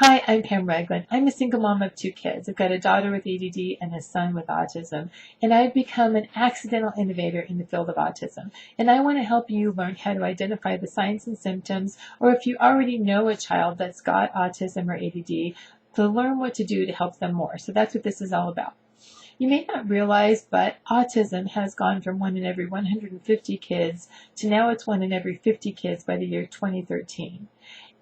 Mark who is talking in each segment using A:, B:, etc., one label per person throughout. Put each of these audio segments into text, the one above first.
A: Hi, I'm Pam Ragland. I'm a single mom of 2 kids. I've got a daughter with ADD and a son with autism, and I've become an accidental innovator in the field of autism. And I want to help you learn how to identify the signs and symptoms, or if you already know a child that's got autism or ADD, to learn what to do to help them more. So that's what this is all about. You may not realize, but autism has gone from 1 in every 150 kids to now it's 1 in every 50 kids by the year 2013.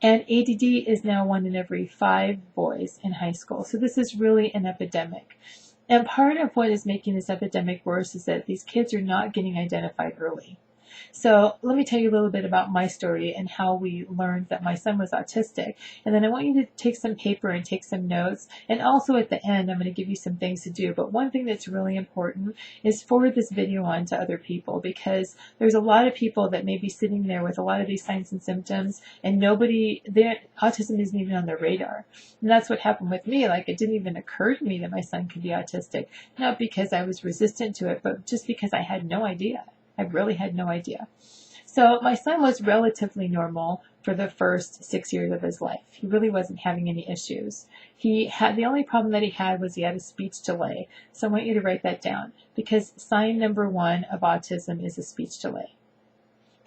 A: And ADD is now 1 in every 5 boys in high school. So this is really an epidemic. And part of what is making this epidemic worse is that these kids are not getting identified early. So let me tell you a little bit about my story and how we learned that my son was autistic. And then I want you to take some paper and take some notes. And also at the end, I'm going to give you some things to do. But one thing that's really important is forward this video on to other people, because there's a lot of people that may be sitting there with a lot of these signs and symptoms, and autism isn't even on their radar. And that's what happened with me. Like, it didn't even occur to me that my son could be autistic, not because I was resistant to it, but just because I had no idea. I really had no idea. So my son was relatively normal for the first 6 years of his life. He really wasn't having any issues. The only problem that he had was he had a speech delay. So I want you to write that down, because sign number 1 of autism is a speech delay.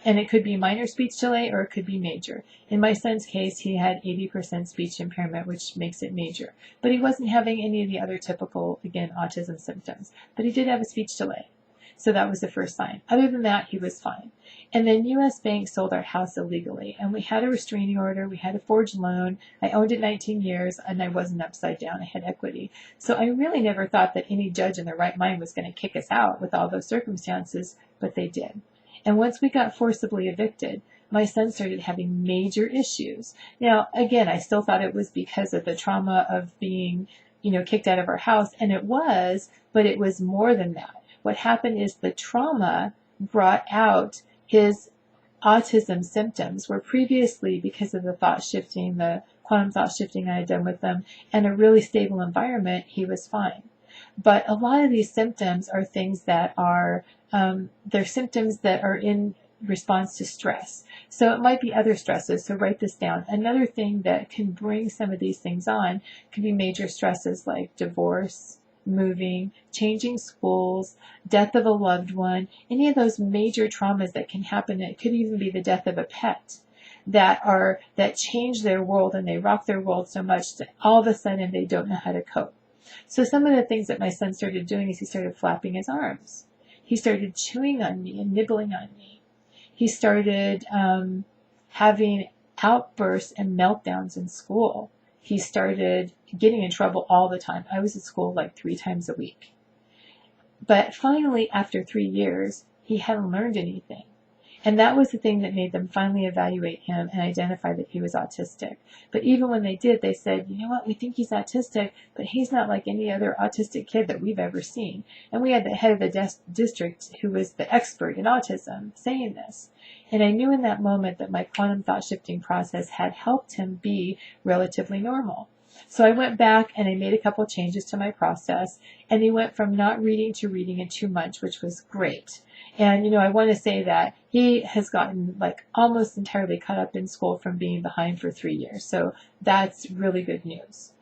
A: And it could be minor speech delay or it could be major. In my son's case, he had 80% speech impairment, which makes it major. But he wasn't having any of the other typical, again, autism symptoms. But he did have a speech delay. So that was the first sign. Other than that, he was fine. And then U.S. Bank sold our house illegally, and we had a restraining order. We had a forged loan. I owned it 19 years, and I wasn't upside down. I had equity. So I really never thought that any judge in their right mind was going to kick us out with all those circumstances, but they did. And once we got forcibly evicted, my son started having major issues. Now, again, I still thought it was because of the trauma of being, kicked out of our house, and it was, but it was more than that. What happened is the trauma brought out his autism symptoms, where previously, because of the quantum thought shifting I had done with them, and a really stable environment, he was fine. But a lot of these symptoms are things that are, they're symptoms that are in response to stress. So it might be other stresses, so write this down. Another thing that can bring some of these things on can be major stresses like divorce, moving, changing schools, death of a loved one, any of those major traumas that can happen. It could even be the death of a pet that change their world, and they rock their world so much that all of a sudden they don't know how to cope. So some of the things that my son started doing is he started flapping his arms. He started chewing on me and nibbling on me. He started having outbursts and meltdowns in school. He started getting in trouble all the time. I was at school like 3 times a week. But finally, after 3 years, he hadn't learned anything. And that was the thing that made them finally evaluate him and identify that he was autistic. But even when they did, they said, you know what, we think he's autistic, but he's not like any other autistic kid that we've ever seen. And we had the head of the district, who was the expert in autism, saying this. And I knew in that moment that my quantum thought shifting process had helped him be relatively normal. So I went back and I made a couple changes to my process, and he went from not reading to reading in 2 months, which was great. And, I want to say that he has gotten like almost entirely caught up in school from being behind for 3 years. So that's really good news.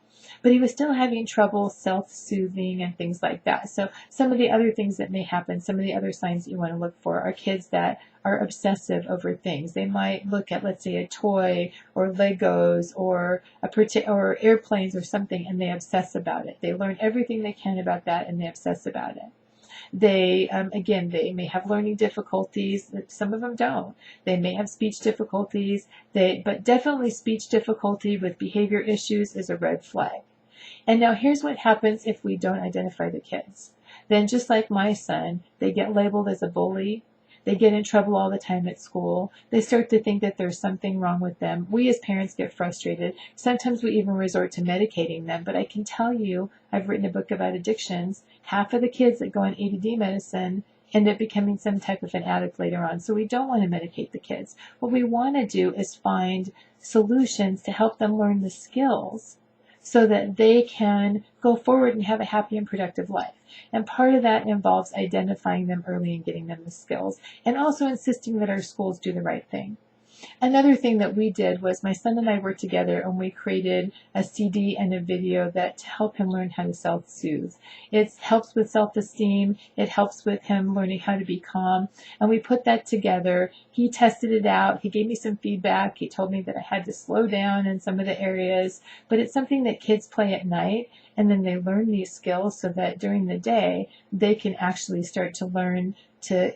A: But he was still having trouble self-soothing and things like that. So some of the other things that may happen, some of the other signs that you want to look for are kids that are obsessive over things. They might look at, let's say, a toy or Legos or airplanes or something, and they obsess about it. They learn everything they can about that, and they obsess about it. They may have learning difficulties. Some of them don't. They may have speech difficulties. But definitely speech difficulty with behavior issues is a red flag. And now here's what happens if we don't identify the kids. Then, just like my son, they get labeled as a bully. They get in trouble all the time at school. They start to think that there's something wrong with them. We as parents get frustrated. Sometimes we even resort to medicating them. But I can tell you, I've written a book about addictions. Half of the kids that go on ADD medicine end up becoming some type of an addict later on. So we don't want to medicate the kids. What we want to do is find solutions to help them learn the skills so that they can go forward and have a happy and productive life. And part of that involves identifying them early and getting them the skills, and also insisting that our schools do the right thing. Another thing that we did was my son and I worked together and we created a CD and a video that to help him learn how to self-soothe. It helps with self-esteem. It helps with him learning how to be calm. And we put that together. He tested it out. He gave me some feedback. He told me that I had to slow down in some of the areas, but it's something that kids play at night, and then they learn these skills so that during the day they can actually start to learn to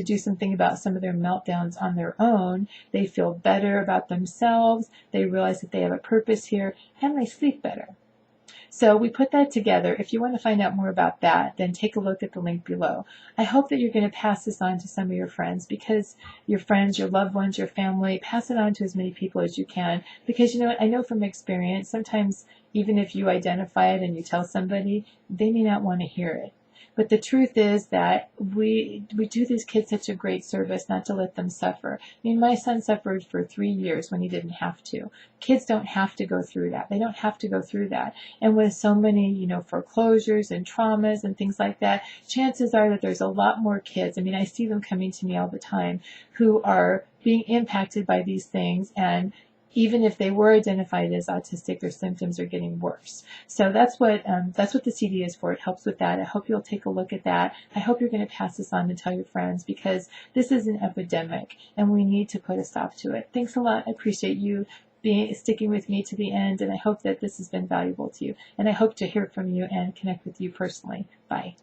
A: do something about some of their meltdowns on their own. They feel better about themselves. They realize that they have a purpose here, and they sleep better. So we put that together. If you want to find out more about that, then take a look at the link below. I hope that you're going to pass this on to some of your friends, because your friends, your loved ones, your family, pass it on to as many people as you can. Because you know what, I know from experience, sometimes even if you identify it and you tell somebody, they may not want to hear it. But the truth is that we do these kids such a great service not to let them suffer. I mean, my son suffered for 3 years when he didn't have to. Kids don't have to go through that. They don't have to go through that. And with so many, foreclosures and traumas and things like that, chances are that there's a lot more kids. I mean, I see them coming to me all the time who are being impacted by these things, and even if they were identified as autistic, their symptoms are getting worse. So that's what the CD is for. It helps with that. I hope you'll take a look at that. I hope you're going to pass this on and tell your friends, because this is an epidemic and we need to put a stop to it. Thanks a lot. I appreciate you sticking with me to the end, and I hope that this has been valuable to you. And I hope to hear from you and connect with you personally. Bye.